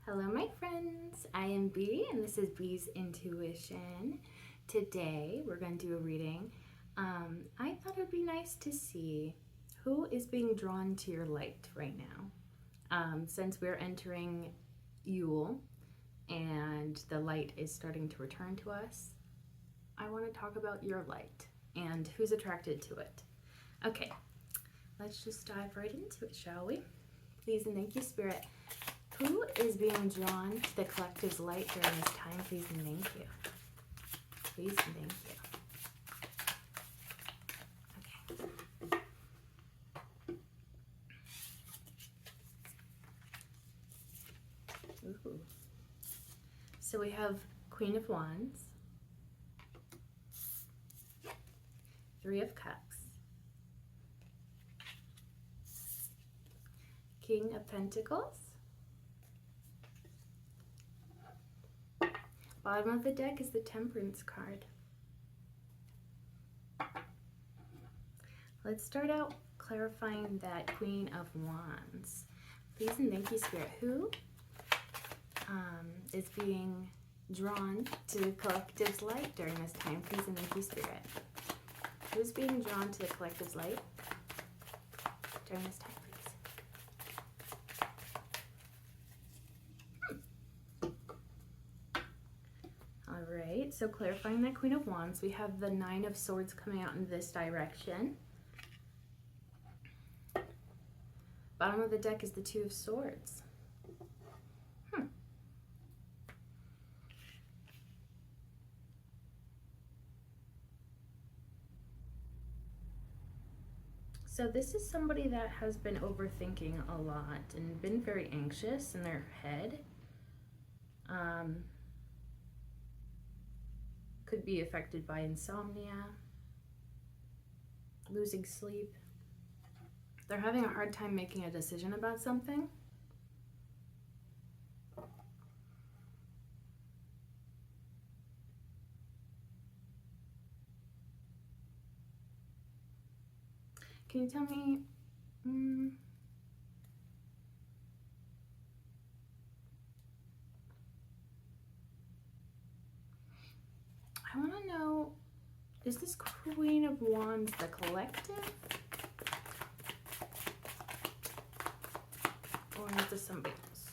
Hello, my friends. I am Bee, and this is Bee's Intuition. Today, we're going to do a reading. I thought it would be nice to see who is being drawn to your light right now. Since we're entering Yule and the light is starting to return to us, I want to talk about your light and who's attracted to it. Okay, let's just dive right into it, shall we? Please and thank you, Spirit. Who is being drawn to the collective's light during this time? Please and thank you. Please and thank you. Okay. Ooh. So we have Queen of Wands, Three of Cups, King of Pentacles. Bottom of the deck is the Temperance card. Let's start out clarifying that Queen of Wands. Please and thank you, Spirit. Who is being drawn to the collective's light during this time? Please and thank you, Spirit. Who's being drawn to the collective's light during this time, please? All right, so clarifying that Queen of Wands, we have the Nine of Swords coming out in this direction. Bottom of the deck is the Two of Swords. So this is somebody that has been overthinking a lot and been very anxious in their head. Could be affected by insomnia, losing sleep. They're having a hard time making a decision about something. Can you tell me, I want to know, is this Queen of Wands the collective? Or is this somebody else?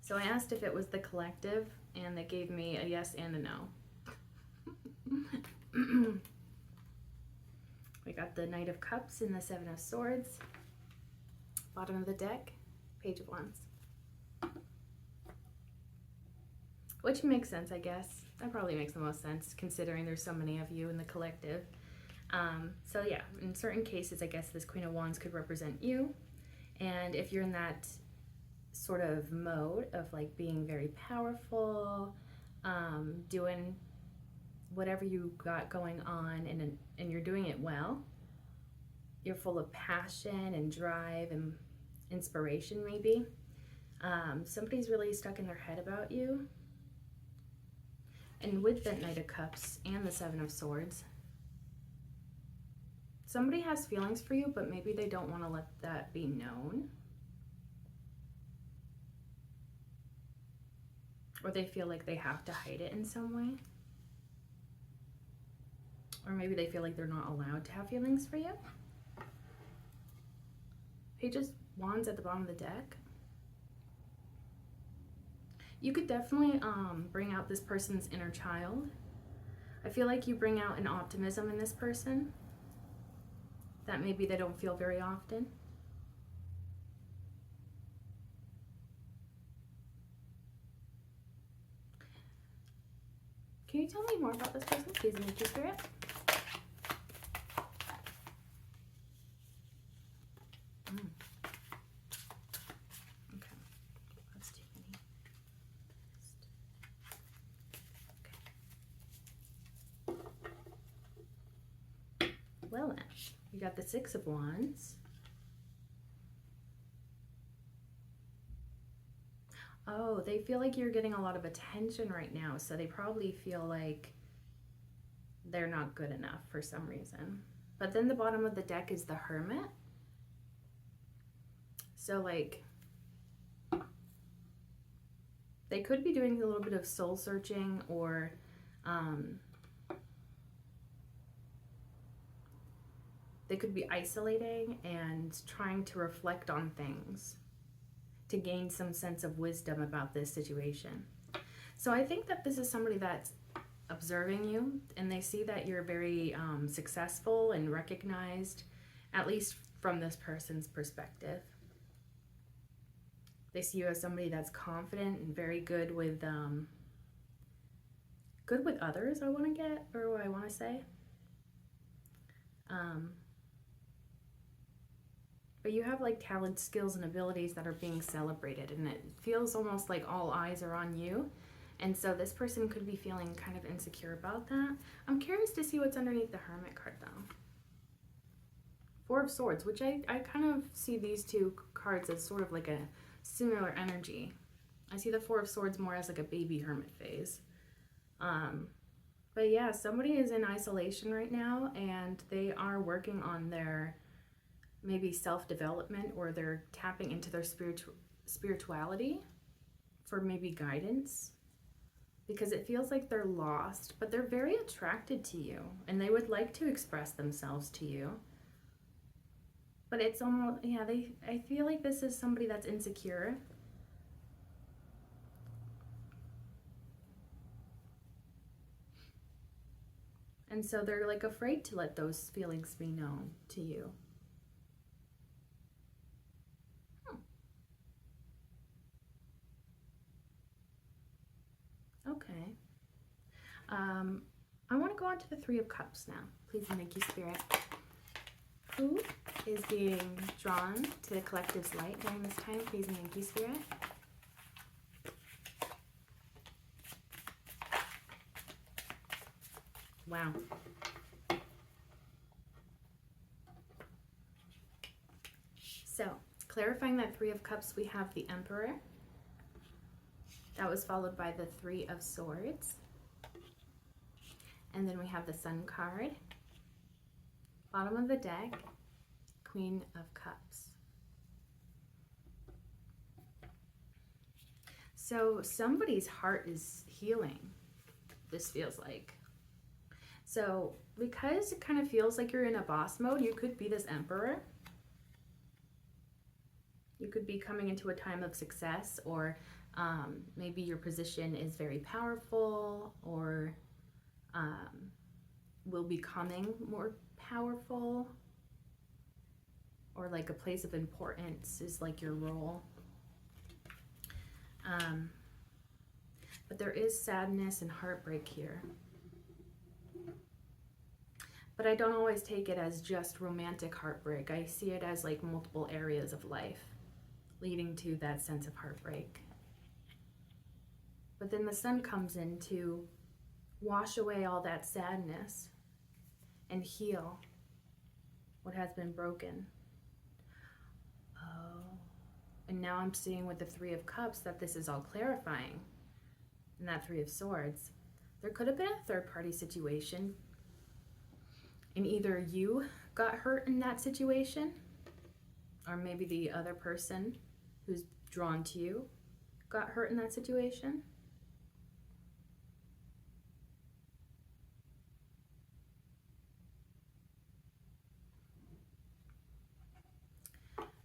So I asked if it was the collective, and they gave me a yes and a no. We got the Knight of Cups and the Seven of Swords. Bottom of the deck, Page of Wands. Which makes sense, I guess. That probably makes the most sense, considering there's so many of you in the collective. So yeah, in certain cases, I guess this Queen of Wands could represent you. And if you're in that sort of mode of like being very powerful, doing whatever you got going on, and you're doing it well, you're full of passion and drive and inspiration maybe. Somebody's really stuck in their head about you. And with the Knight of Cups and the Seven of Swords, somebody has feelings for you, but maybe they don't want to let that be known. Or they feel like they have to hide it in some way. Or maybe they feel like they're not allowed to have feelings for you. Page of Wands at the bottom of the deck. You could definitely bring out this person's inner child. I feel like you bring out an optimism in this person that maybe they don't feel very often. Can you tell me more about this person, please, and your Spirit? Okay, that's too many. Okay. Well then, we got the Six of Wands. Oh, they feel like you're getting a lot of attention right now, so they probably feel like they're not good enough for some reason. But then the bottom of the deck is the Hermit. So like, they could be doing a little bit of soul searching, or they could be isolating and trying to reflect on things to gain some sense of wisdom about this situation. So I think that this is somebody that's observing you, and they see that you're very successful and recognized, at least from this person's perspective. They see you as somebody that's confident and very good with others, I want to get, or what I want to say. But you have like talent, skills, and abilities that are being celebrated, and it feels almost like all eyes are on you. And so this person could be feeling kind of insecure about that. I'm curious to see what's underneath the Hermit card though. Four of Swords, which I kind of see these two cards as sort of like a similar energy. I see the Four of Swords more as like a baby hermit phase. But yeah, somebody is in isolation right now, and they are working on their maybe self-development, or they're tapping into their spirituality for maybe guidance, because it feels like they're lost, but they're very attracted to you and they would like to express themselves to you. But it's almost, yeah, I feel like this is somebody that's insecure. And so they're like afraid to let those feelings be known to you. Okay. I want to go on to the Three of Cups now. Please and thank you, Spirit. Who is being drawn to the collective's light during this time? Please and thank you, Spirit. Wow. So, clarifying that Three of Cups, we have the Emperor. That was followed by the Three of Swords. And then we have the Sun card. Bottom of the deck, Queen of Cups. So somebody's heart is healing, this feels like. So because it kind of feels like you're in a boss mode, you could be this Emperor. You could be coming into a time of success, or maybe your position is very powerful, or will be becoming more powerful, or like a place of importance is like your role. But there is sadness and heartbreak here. But I don't always take it as just romantic heartbreak. I see it as like multiple areas of life leading to that sense of heartbreak. But then the Sun comes in to wash away all that sadness and heal what has been broken. Oh, and now I'm seeing with the Three of Cups that this is all clarifying. And that Three of Swords, there could have been a third-party situation, and either you got hurt in that situation, or maybe the other person who's drawn to you got hurt in that situation.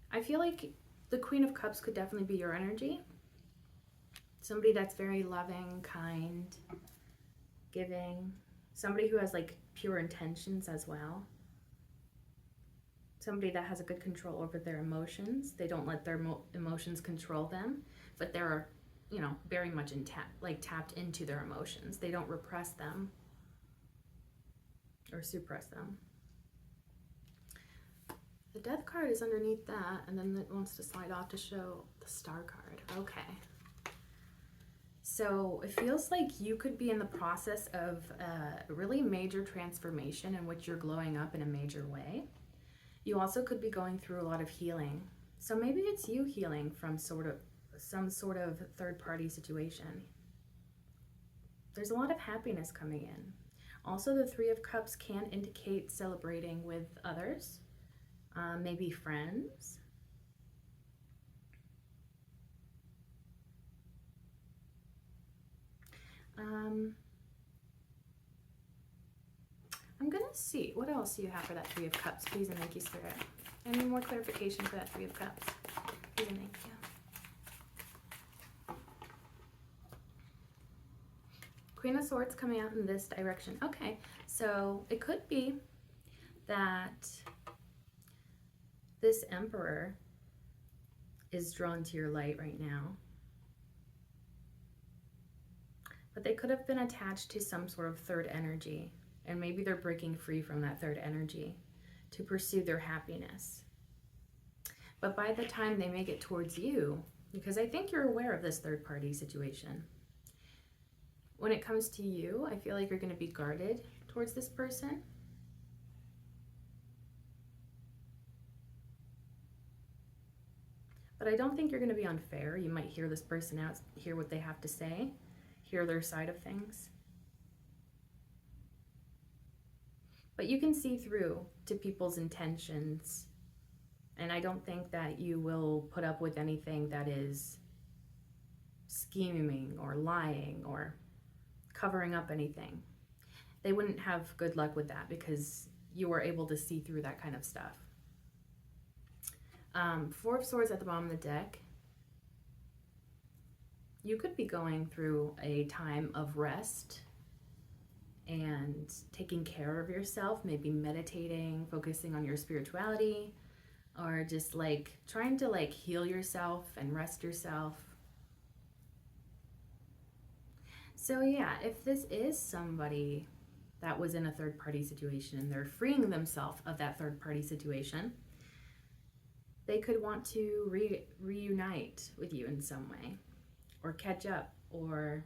I feel like the Queen of Cups could definitely be your energy. Somebody that's very loving, kind, giving. Somebody who has like pure intentions as well. Somebody that has a good control over their emotions. They don't let their emotions control them, but they're, you know, very much tapped into their emotions. They don't repress them or suppress them. The Death card is underneath that, and then it wants to slide off to show the Star card. Okay. So it feels like you could be in the process of a really major transformation in which you're glowing up in a major way. You also could be going through a lot of healing. So maybe it's you healing from some sort of third-party situation. There's a lot of happiness coming in. Also, the Three of Cups can indicate celebrating with others, maybe friends. I'm gonna see, what else do you have for that Three of Cups? Please and thank you, Spirit. Any more clarification for that Three of Cups? Please and thank you. Queen of Swords coming out in this direction. Okay, so it could be that this Emperor is drawn to your light right now. But they could have been attached to some sort of third energy. And maybe they're breaking free from that third energy to pursue their happiness. But by the time they make it towards you, because I think you're aware of this third party situation, when it comes to you, I feel like you're going to be guarded towards this person. But I don't think you're going to be unfair. You might hear this person out, hear what they have to say, hear their side of things. But you can see through to people's intentions. And I don't think that you will put up with anything that is scheming or lying or covering up anything. They wouldn't have good luck with that because you were able to see through that kind of stuff. Four of Swords at the bottom of the deck. You could be going through a time of rest and taking care of yourself, maybe meditating, focusing on your spirituality, or just like trying to like heal yourself and rest yourself. So yeah, if this is somebody that was in a third party situation and they're freeing themselves of that third party situation, they could want to reunite with you in some way, or catch up, or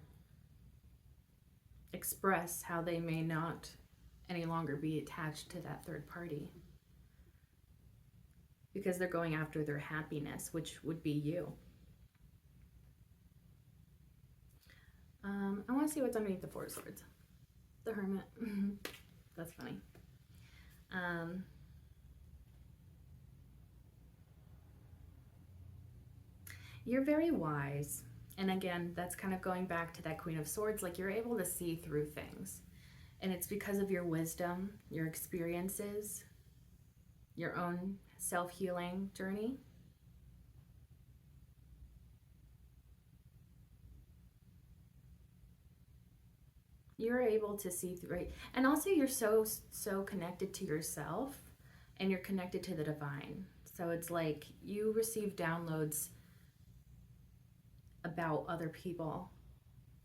express how they may not any longer be attached to that third party. Because they're going after their happiness, which would be you. I want to see what's underneath the Four of Swords. The Hermit. That's funny. You're very wise. And again, that's kind of going back to that Queen of Swords. Like, you're able to see through things. And it's because of your wisdom, your experiences, your own self-healing journey. You're able to see through, right? And also you're so connected to yourself, and you're connected to the divine. So it's like you receive downloads about other people,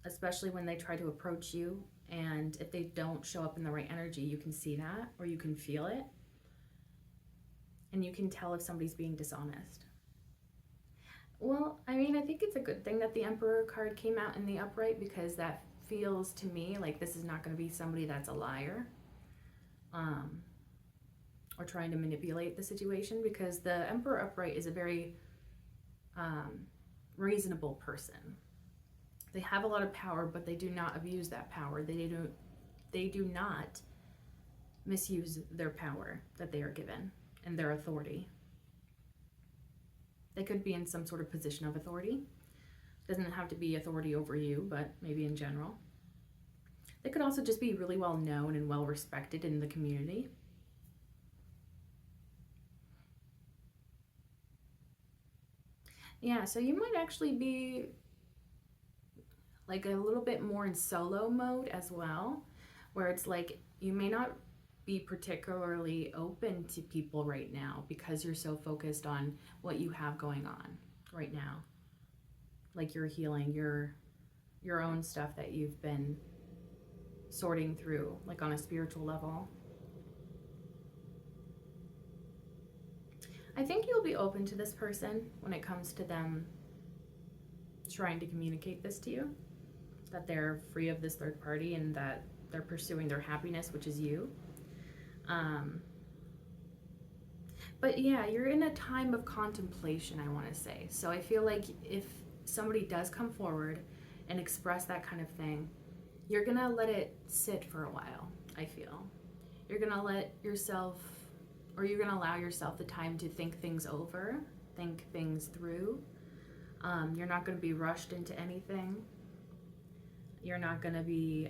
especially when they try to approach you, and if they don't show up in the right energy, you can see that, or you can feel it, and you can tell if somebody's being dishonest. Well, I mean, I think it's a good thing that the Emperor card came out in the upright, because that feels to me like this is not going to be somebody that's a liar, or trying to manipulate the situation, because the Emperor upright is a very reasonable person. They have a lot of power, but they do not abuse that power. They do not misuse their power that they are given and their authority. They could be in some sort of position of authority. Doesn't have to be authority over you, but maybe in general. They could also just be really well known and well respected in the community. Yeah, so you might actually be like a little bit more in solo mode as well, where it's like you may not be particularly open to people right now because you're so focused on what you have going on right now. Like you're healing your own stuff that you've been sorting through, like on a spiritual level. I think you'll be open to this person when it comes to them trying to communicate this to you, that they're free of this third party and that they're pursuing their happiness, which is you. But yeah, you're in a time of contemplation, I want to say. So I feel like if somebody does come forward and express that kind of thing, you're gonna let it sit for a while. I feel. You're going to let yourself, or you're going to allow yourself the time to think things over, think things through. You're not going to be rushed into anything. You're not going to be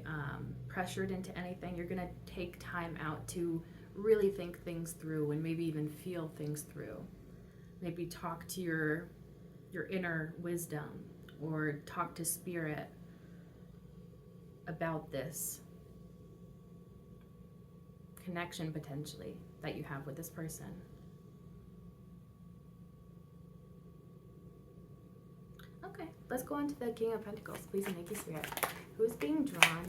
pressured into anything. You're going to take time out to really think things through and maybe even feel things through. Maybe talk to your inner wisdom or talk to spirit about this connection potentially that you have with this person. Okay, let's go on to the King of Pentacles. Please and thank you, Spirit. Who is being drawn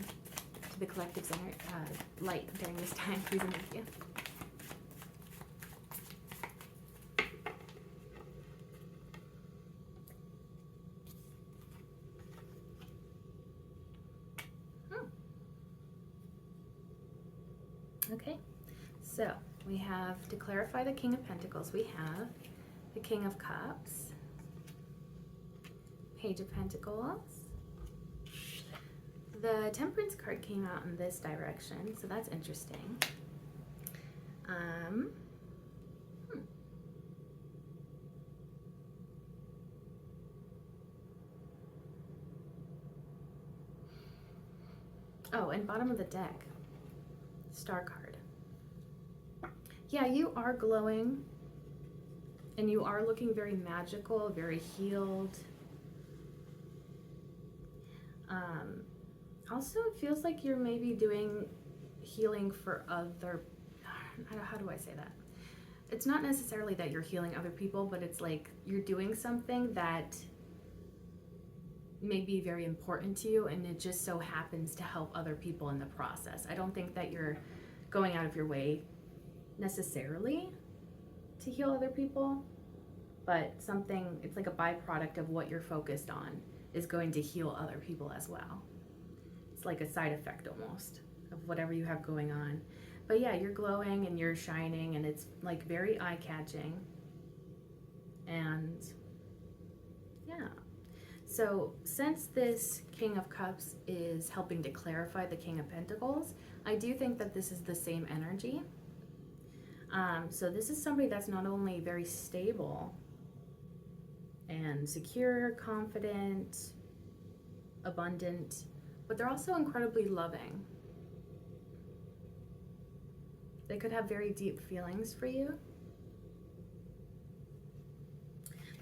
to the collective center, light during this time? Please and thank you. Okay, so we have, to clarify the King of Pentacles, we have the King of Cups, Page of Pentacles. The Temperance card came out in this direction, so that's interesting. Oh, and bottom of the deck, Star card. Yeah, you are glowing and you are looking very magical, very healed. Also, it feels like you're maybe doing healing for other, how do I say that? It's not necessarily that you're healing other people, but it's like you're doing something that may be very important to you, and it just so happens to help other people in the process. I don't think that you're going out of your way necessarily to heal other people, but something, it's like a byproduct of what you're focused on is going to heal other people as well. It's like a side effect almost of whatever you have going on. But yeah, you're glowing and you're shining, and it's like very eye-catching. And yeah. So since this King of Cups is helping to clarify the King of Pentacles, I do think that this is the same energy. So this is somebody that's not only very stable and secure, confident, abundant, but they're also incredibly loving. They could have very deep feelings for you.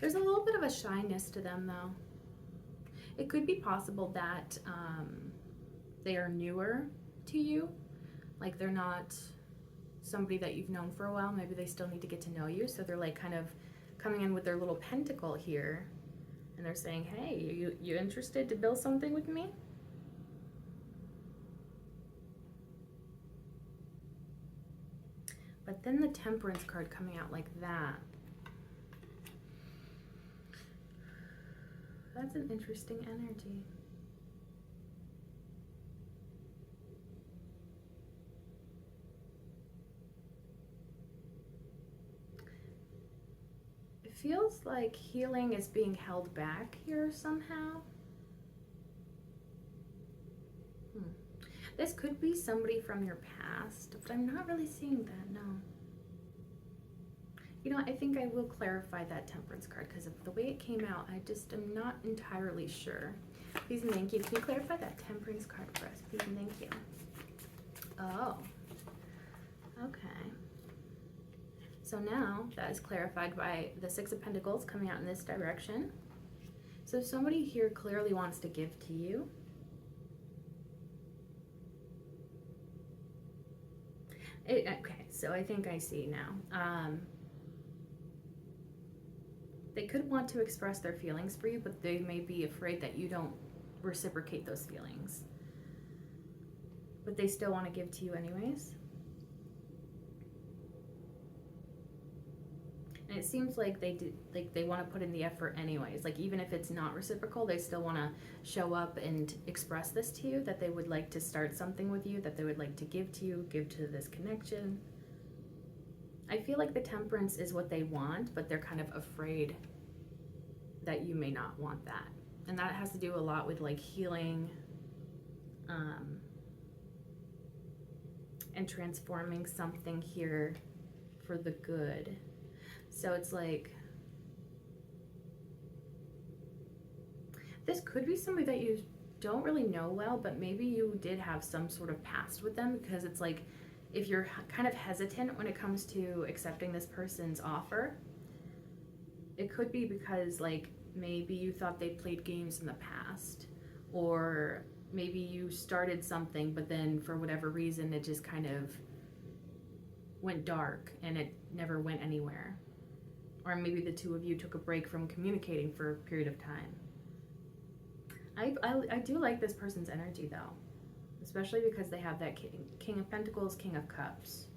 There's a little bit of a shyness to them though. It could be possible that they are newer to you, like they're not somebody that you've known for a while. Maybe they still need to get to know you, so they're like kind of coming in with their little pentacle here, and they're saying, hey, you interested to build something with me? But then the Temperance card coming out like that, that's an interesting energy. It feels like healing is being held back here somehow. This could be somebody from your past, but I'm not really seeing that, no. You know, I think I will clarify that Temperance card because of the way it came out. I just am not entirely sure. Please and thank you. Can you clarify that Temperance card for us? Please and thank you. Oh, okay. So now that is clarified by the Six of Pentacles coming out in this direction. So somebody here clearly wants to give to you. Okay, so I think I see now. They could want to express their feelings for you, but they may be afraid that you don't reciprocate those feelings. But they still want to give to you anyways. And it seems like they want to put in the effort anyways. Like even if it's not reciprocal, they still want to show up and express this to you, that they would like to start something with you, that they would like to give to you, give to this connection. I feel like the Temperance is what they want, but they're kind of afraid that you may not want that. And that has to do a lot with like healing, and transforming something here for the good. So it's like, this could be somebody that you don't really know well, but maybe you did have some sort of past with them, because it's like, if you're kind of hesitant when it comes to accepting this person's offer, it could be because like maybe you thought they played games in the past, or maybe you started something but then for whatever reason it just kind of went dark and it never went anywhere. Or maybe the two of you took a break from communicating for a period of time. I do like this person's energy though, especially because they have that King of Pentacles, King of Cups.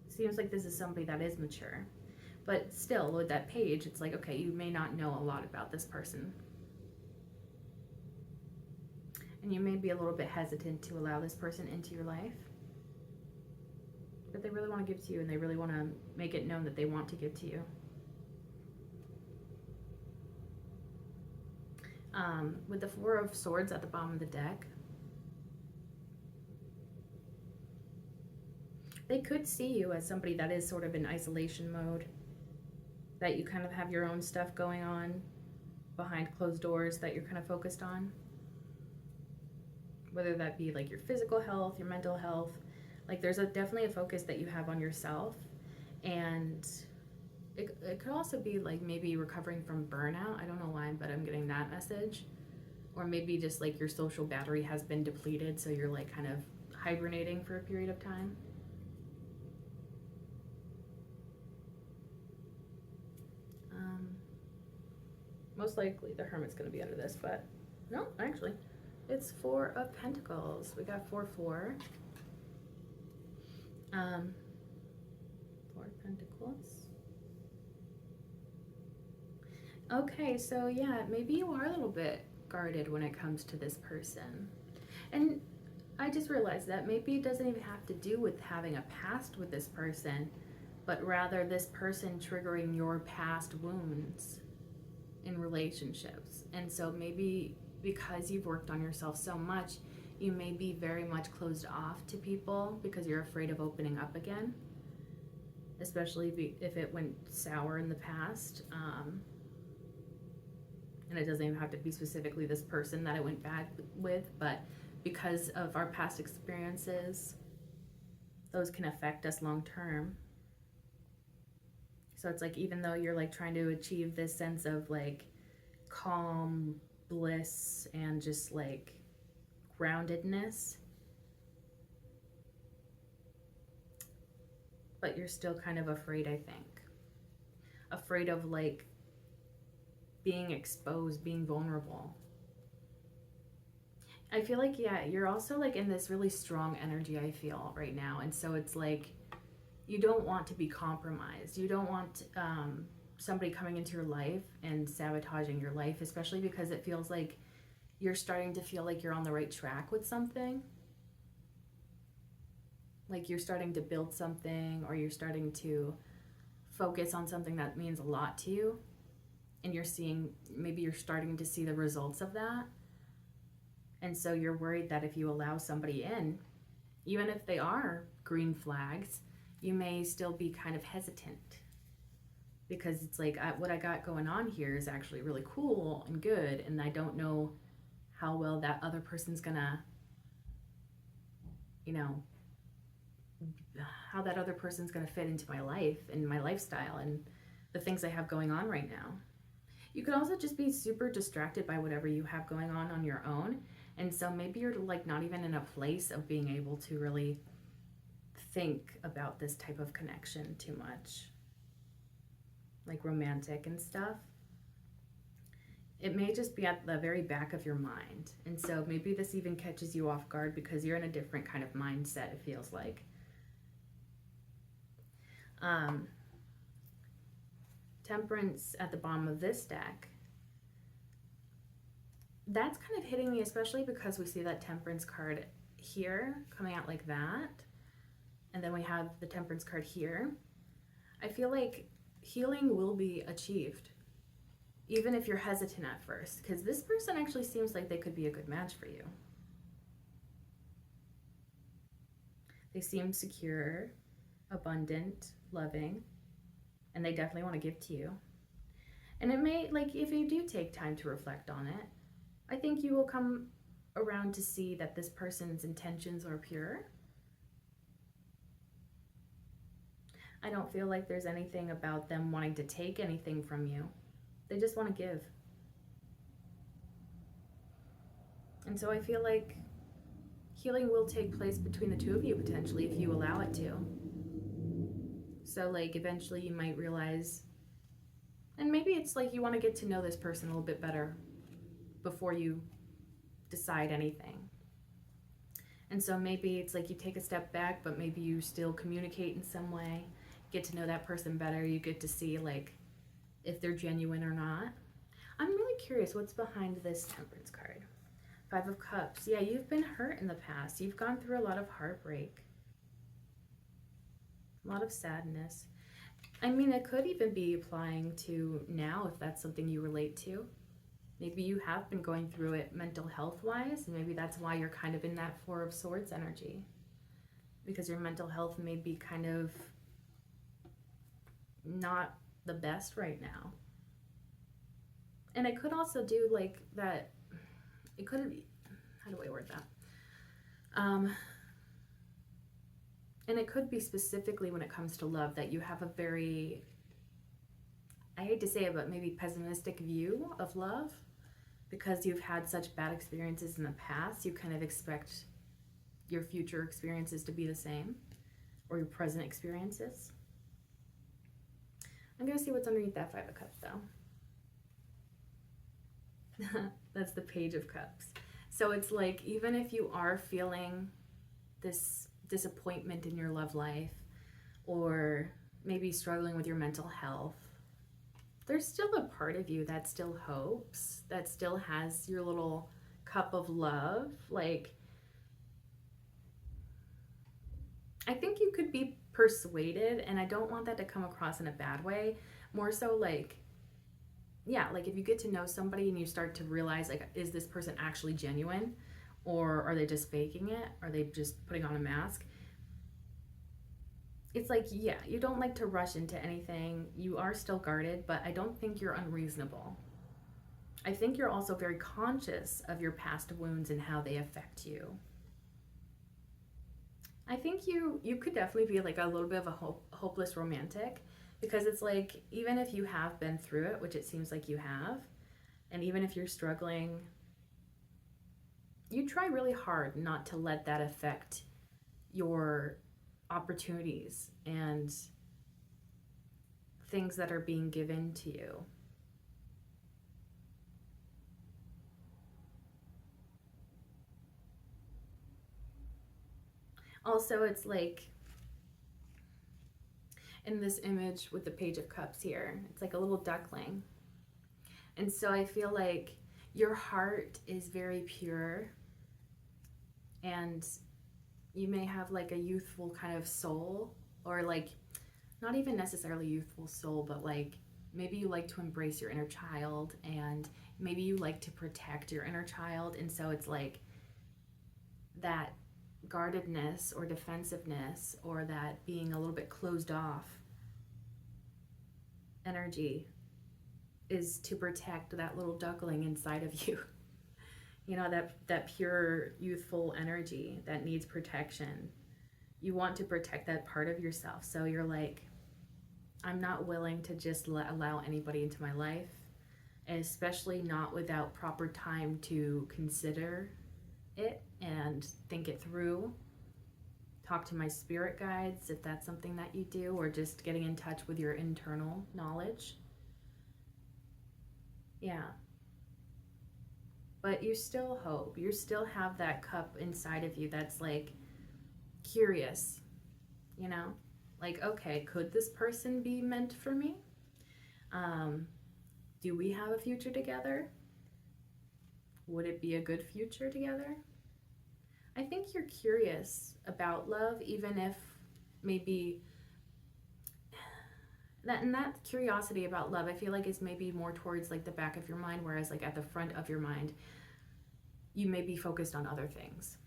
Seems like this is somebody that is mature. But still, with that page, it's like, okay, you may not know a lot about this person. And you may be a little bit hesitant to allow this person into your life. But they really want to give to you, and they really want to make it known that they want to give to you. With the Four of Swords at the bottom of the deck, they could see you as somebody that is sort of in isolation mode, that you kind of have your own stuff going on behind closed doors that you're kind of focused on. Whether that be like your physical health, your mental health, like there's definitely a focus that you have on yourself. And it could also be like maybe recovering from burnout. I don't know why, but I'm getting that message. Or maybe just like your social battery has been depleted, so you're like kind of hibernating for a period of time. Most likely the Hermit's going to be under this, but no, actually, it's Four of Pentacles. We got 4-4. Four of Pentacles. Okay, so yeah, maybe you are a little bit guarded when it comes to this person. And I just realized that maybe it doesn't even have to do with having a past with this person, but rather this person triggering your past wounds in relationships. And so maybe because you've worked on yourself so much, you may be very much closed off to people because you're afraid of opening up again, especially if it went sour in the past. And it doesn't even have to be specifically this person that it went bad with, but because of our past experiences, those can affect us long term. So it's like, even though you're like trying to achieve this sense of like calm bliss and just like groundedness, but you're still kind of afraid, I think. Afraid of like being exposed, being vulnerable. I feel like, yeah, you're also like in this really strong energy, I feel right now. And so it's like, you don't want to be compromised. You don't want somebody coming into your life and sabotaging your life, especially because it feels like you're starting to feel like you're on the right track with something. Like you're starting to build something, or you're starting to focus on something that means a lot to you. And maybe you're starting to see the results of that. And so you're worried that if you allow somebody in, even if they are green flags, you may still be kind of hesitant, because it's like, what I got going on here is actually really cool and good, and I don't know how well that other person's gonna, how that other person's gonna fit into my life and my lifestyle and the things I have going on right now. You could also just be super distracted by whatever you have going on your own. And so maybe you're like not even in a place of being able to really think about this type of connection too much, like romantic and stuff. It may just be at the very back of your mind. And so maybe this even catches you off guard because you're in a different kind of mindset, it feels like. Temperance at the bottom of this deck. That's kind of hitting me, especially because we see that Temperance card here coming out like that. And then we have the Temperance card here. I feel like healing will be achieved, even if you're hesitant at first, because this person actually seems like they could be a good match for you. They seem secure, abundant, loving, and they definitely want to give to you. And it may, like, if you do take time to reflect on it, I think you will come around to see that this person's intentions are pure. I don't feel like there's anything about them wanting to take anything from you. They just want to give. And so I feel like healing will take place between the two of you potentially if you allow it to. So like eventually you might realize, and maybe it's like you want to get to know this person a little bit better before you decide anything. And so maybe it's like you take a step back, but maybe you still communicate in some way, get to know that person better. You get to see like if they're genuine or not. I'm really curious what's behind this Temperance card. 5 of Cups. Yeah, you've been hurt in the past. You've gone through a lot of heartbreak. A lot of sadness. I mean, it could even be applying to now if that's something you relate to. Maybe you have been going through it mental health-wise, and maybe that's why you're kind of in that 4 of Swords energy. Because your mental health may be kind of not the best right now. And it could also do like that, it could be, how do I word that? And it could be specifically when it comes to love that you have a very, I hate to say it, but maybe pessimistic view of love because you've had such bad experiences in the past. You kind of expect your future experiences to be the same, or your present experiences. I'm going to see what's underneath that 5 of Cups though. That's the Page of Cups. So it's like, even if you are feeling this disappointment in your love life, or maybe struggling with your mental health, there's still a part of you that still hopes, that still has your little cup of love. Like, I think you could be persuaded, and I don't want that to come across in a bad way, more so like, yeah, like if you get to know somebody and you start to realize, like, is this person actually genuine, or are they just faking it? Are they just putting on a mask? It's like, yeah, you don't like to rush into anything. You are still guarded, but I don't think you're unreasonable. I think you're also very conscious of your past wounds and how they affect you. I think you could definitely be like a little bit of a hopeless romantic, because it's like, even if you have been through it, which it seems like you have, and even if you're struggling, you try really hard not to let that affect your opportunities and things that are being given to you. Also, it's like, in this image with the Page of Cups here, it's like a little duckling. And so I feel like your heart is very pure, and you may have like a youthful kind of soul, or like not even necessarily youthful soul, but like maybe you like to embrace your inner child, and maybe you like to protect your inner child. And so it's like that guardedness or defensiveness, or that being a little bit closed off energy, is to protect that little duckling inside of you. You know, that pure youthful energy that needs protection. You want to protect that part of yourself. So you're like, I'm not willing to just allow anybody into my life, and especially not without proper time to consider it and think it through. Talk to my spirit guides if that's something that you do, or just getting in touch with your internal knowledge. Yeah. But you still hope. You still have that cup inside of you that's like curious, you know? Like, okay, could this person be meant for me? Do we have a future together? Would it be a good future together? I think you're curious about love, even if maybe that curiosity about love, I feel like, is maybe more towards like the back of your mind, whereas like at the front of your mind, you may be focused on other things.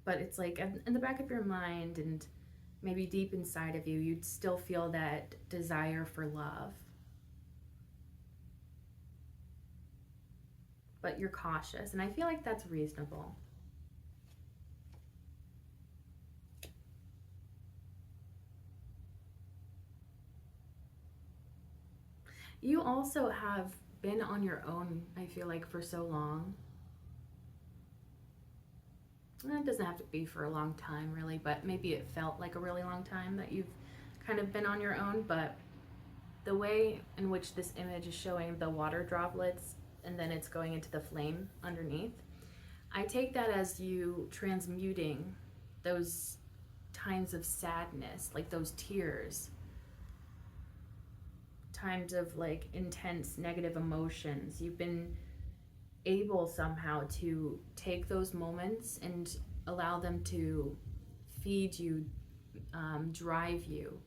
but it's like in the back of your mind and maybe deep inside of you, you'd still feel that desire for love. But you're cautious, and I feel like that's reasonable. You also have been on your own, I feel like, for so long. And it doesn't have to be for a long time, really, but maybe it felt like a really long time that you've kind of been on your own. But the way in which this image is showing the water droplets and then it's going into the flame underneath, I take that as you transmuting those times of sadness, like those tears, times of like intense negative emotions. You've been able somehow to take those moments and allow them to feed you, drive you,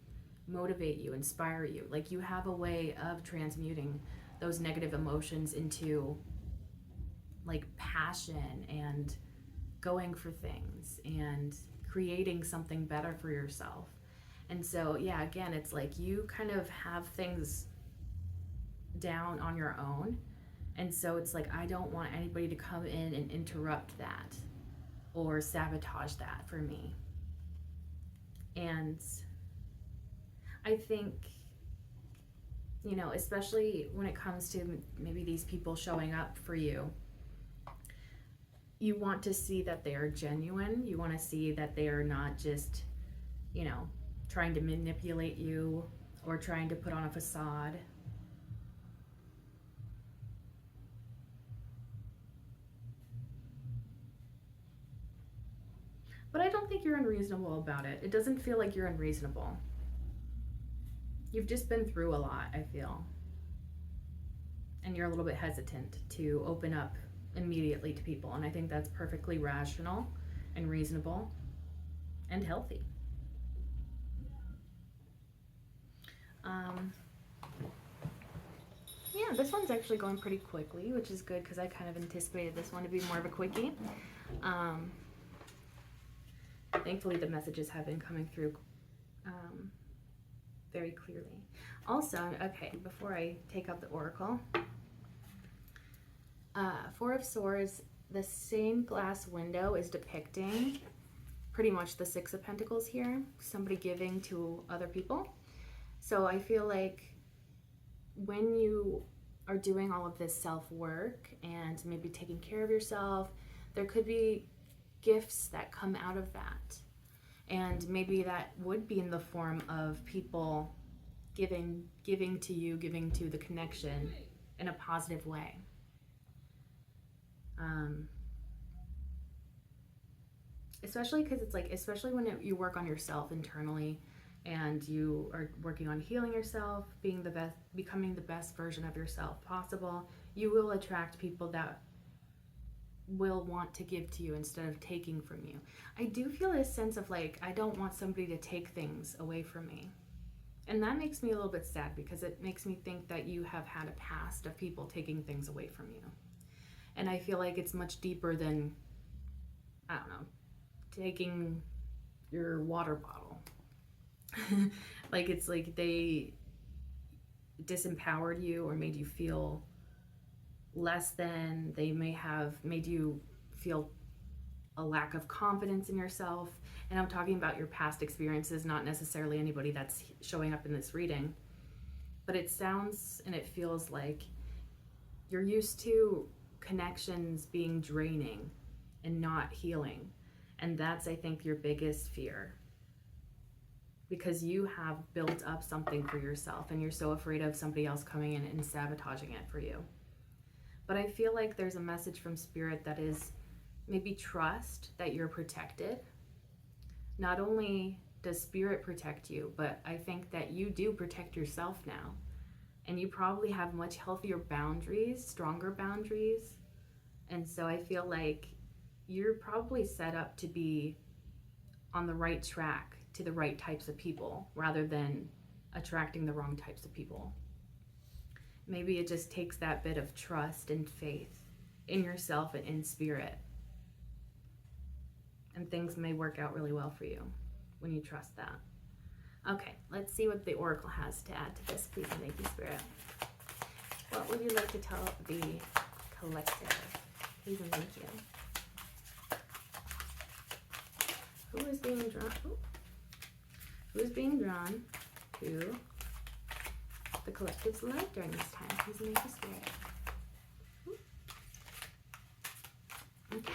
motivate you, inspire you. Like you have a way of transmuting those negative emotions into like passion and going for things and creating something better for yourself. And so, yeah, again, it's like you kind of have things down on your own. And so it's like, I don't want anybody to come in and interrupt that or sabotage that for me. And I think, you know, especially when it comes to maybe these people showing up for you, you want to see that they are genuine. You want to see that they are not just, you know, trying to manipulate you or trying to put on a facade. But I don't think you're unreasonable about it. It doesn't feel like you're unreasonable. You've just been through a lot, I feel. And you're a little bit hesitant to open up immediately to people. And I think that's perfectly rational and reasonable and healthy. Yeah, this one's actually going pretty quickly, which is good because I kind of anticipated this one to be more of a quickie. Thankfully, the messages have been coming through very clearly. Also, okay, before I take up the oracle, Four of Swords, the same glass window is depicting pretty much the Six of Pentacles here, somebody giving to other people. So I feel like when you are doing all of this self-work and maybe taking care of yourself, there could be gifts that come out of that. And maybe that would be in the form of people giving to you, giving to the connection in a positive way. Especially because it's like, especially when you work on yourself internally and you are working on healing yourself, being the best, becoming the best version of yourself possible, you will attract people that will want to give to you instead of taking from you. I do feel this sense of like, I don't want somebody to take things away from me. And that makes me a little bit sad because it makes me think that you have had a past of people taking things away from you. And I feel like it's much deeper than, I don't know, taking your water bottle. Like it's like they disempowered you or made you feel less than. They may have made you feel a lack of confidence in yourself. And I'm talking about your past experiences, not necessarily anybody that's showing up in this reading. But it sounds and it feels like you're used to connections being draining and not healing. And that's, I think, your biggest fear. Because you have built up something for yourself and you're so afraid of somebody else coming in and sabotaging it for you. But I feel like there's a message from Spirit that is maybe trust that you're protected. Not only does Spirit protect you, but I think that you do protect yourself now. And you probably have much healthier boundaries, stronger boundaries. And so I feel like you're probably set up to be on the right track to the right types of people rather than attracting the wrong types of people. Maybe it just takes that bit of trust and faith in yourself and in Spirit. And things may work out really well for you when you trust that. Okay, let's see what the Oracle has to add to this, please and thank you, Spirit. What would you like to tell the collective? Please and thank you. Who is being drawn? Ooh. Who is being drawn to the collective's light during this time? Please and thank you, Spirit. Ooh. Okay.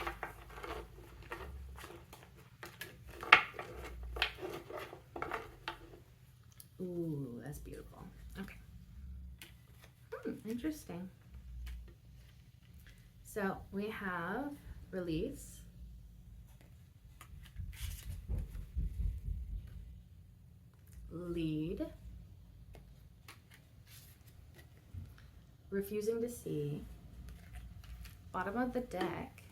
Ooh, that's beautiful. Okay. Interesting. So we have release, lead, refusing to see, bottom of the deck,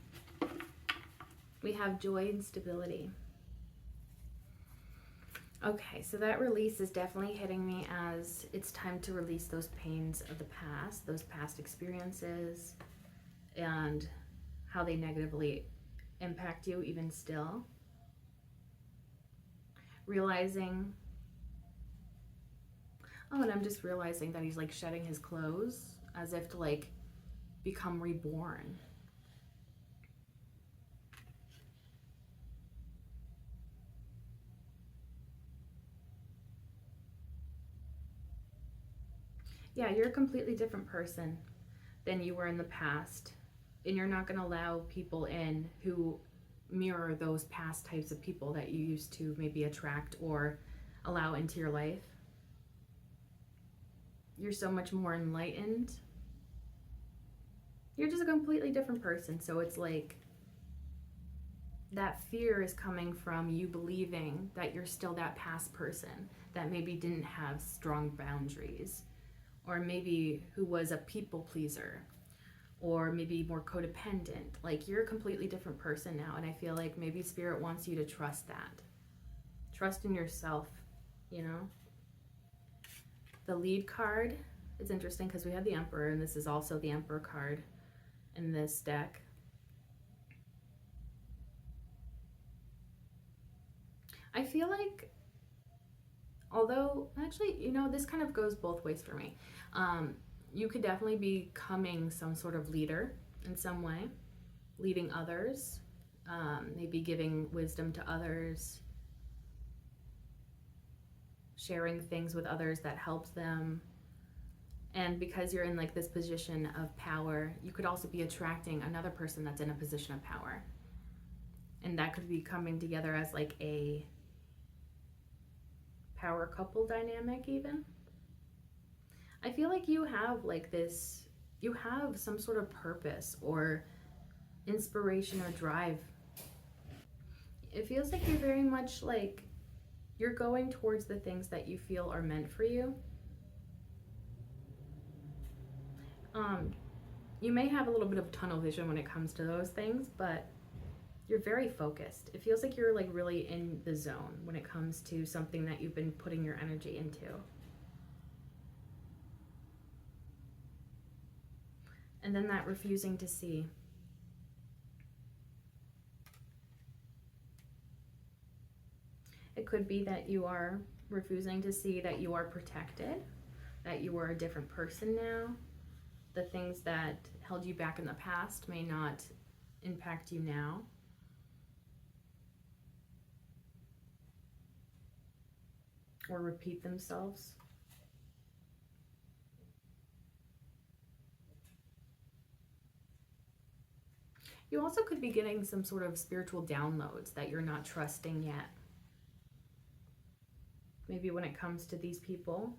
we have joy and stability. Okay, so that release is definitely hitting me as it's time to release those pains of the past, those past experiences, and how they negatively impact you even still. Realizing, oh, and I'm just realizing that he's like shedding his clothes as if to like become reborn. Yeah, you're a completely different person than you were in the past. And you're not going to allow people in who mirror those past types of people that you used to maybe attract or allow into your life. You're so much more enlightened. You're just a completely different person. So it's like that fear is coming from you believing that you're still that past person that maybe didn't have strong boundaries, or maybe who was a people pleaser, or maybe more codependent. Like, you're a completely different person now, and I feel like maybe Spirit wants you to trust that. Trust in yourself, you know? The lead card is interesting because we have the Emperor, and this is also the Emperor card in this deck. I feel like, although, actually, you know, this kind of goes both ways for me. You could definitely be becoming some sort of leader in some way, leading others, maybe giving wisdom to others, sharing things with others that helps them. And because you're in like this position of power, you could also be attracting another person that's in a position of power. And that could be coming together as like a power couple dynamic even. I feel like you have like this, you have some sort of purpose or inspiration or drive. It feels like you're very much like you're going towards the things that you feel are meant for you. You may have a little bit of tunnel vision when it comes to those things, but you're very focused. It feels like you're like really in the zone when it comes to something that you've been putting your energy into. And then that refusing to see. It could be that you are refusing to see that you are protected, that you are a different person now. The things that held you back in the past may not impact you now. Or repeat themselves. You also could be getting some sort of spiritual downloads that you're not trusting yet. Maybe when it comes to these people,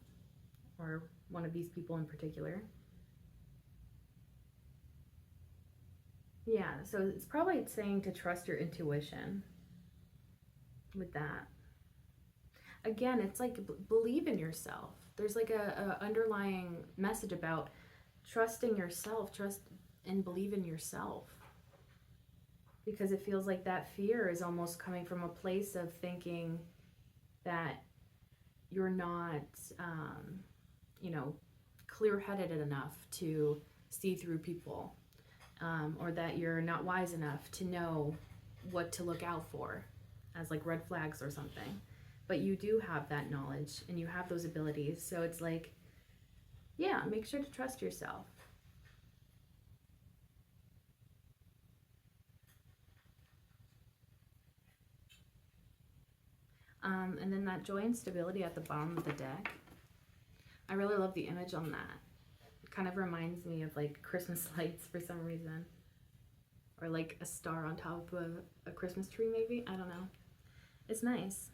or one of these people in particular. Yeah, so it's probably saying to trust your intuition with that. Again, it's like believe in yourself. There's like a underlying message about trusting yourself, trust and believe in yourself. Because it feels like that fear is almost coming from a place of thinking that you're not, you know, clear-headed enough to see through people, or that you're not wise enough to know what to look out for as like red flags or something. But you do have that knowledge and you have those abilities. So it's like, yeah, make sure to trust yourself. And then that joy and stability at the bottom of the deck. I really love the image on that. It kind of reminds me of like Christmas lights for some reason. Or like a star on top of a Christmas tree maybe. I don't know. It's nice.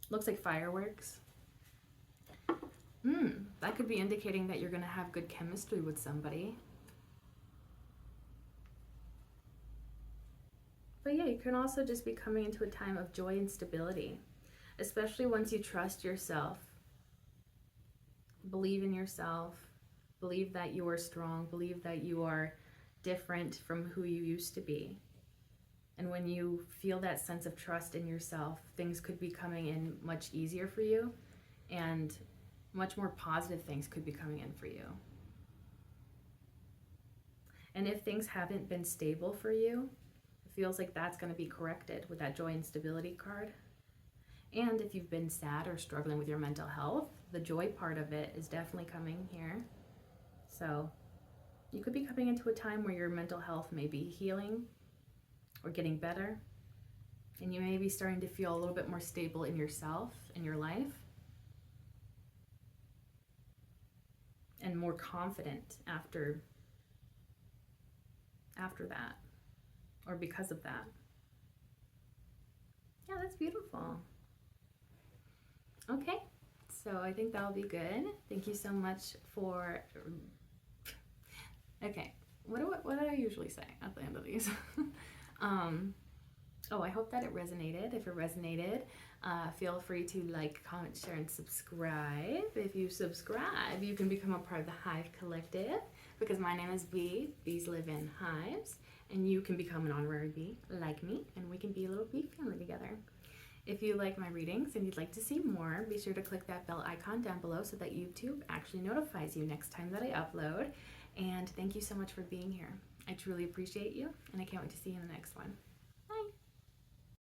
Looks like fireworks. That could be indicating that you're going to have good chemistry with somebody. But yeah, you can also just be coming into a time of joy and stability, especially once you trust yourself, believe in yourself, believe that you are strong, believe that you are different from who you used to be. And when you feel that sense of trust in yourself, things could be coming in much easier for you, and much more positive things could be coming in for you. And if things haven't been stable for you, it feels like that's going to be corrected with that joy and stability card. And if you've been sad or struggling with your mental health, the joy part of it is definitely coming here. So you could be coming into a time where your mental health may be healing or getting better, and you may be starting to feel a little bit more stable in yourself, in your life, and more confident after that, or because of that. Yeah, that's beautiful. Okay, so I think that'll be good. Thank you so much for... Okay, what do I usually say at the end of these? I hope that it resonated. If it resonated, feel free to like, comment, share, and subscribe. If you subscribe, you can become a part of the Hive Collective, because my name is Bee. Bees live in hives, and you can become an honorary bee like me, and we can be a little bee family together. If you like my readings and you'd like to see more, be sure to click that bell icon down below so that YouTube actually notifies you next time that I upload. And thank you so much for being here. I truly appreciate you, and I can't wait to see you in the next one.